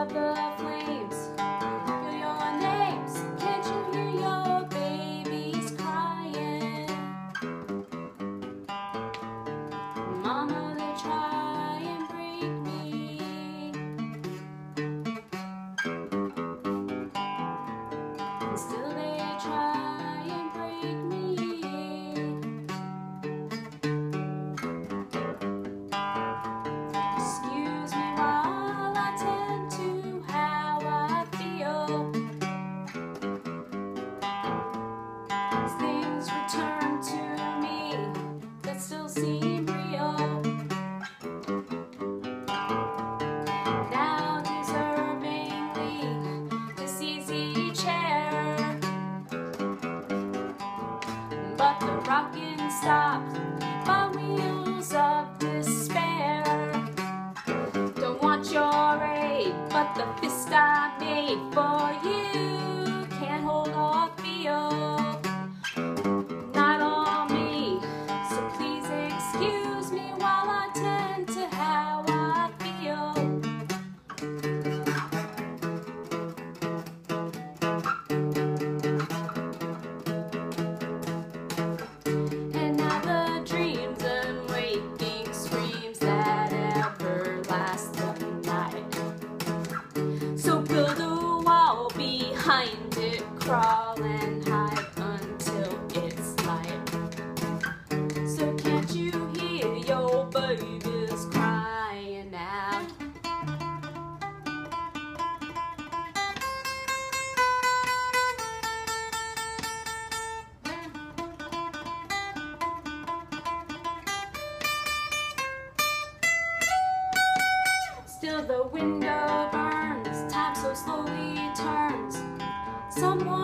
of the flames, feel your names. Can't you hear your babies crying? Mama, they try and break me. And still they try and break me. Excuse me while I tend to how I feel. As things return to me that still seem real. Now deservingly this easy chair, but the rocking stopped by wheels of despair. Don't want your aid, but the fist I made for you can't hold or feel. Not on me, so please excuse me while I tend to how I feel. And now the dreams and waking screams that ever last the night. So build a wall behind it, crawl and hide until it's light. So can't you hear your babies crying out? Still the window burns, time so slowly turns. Someone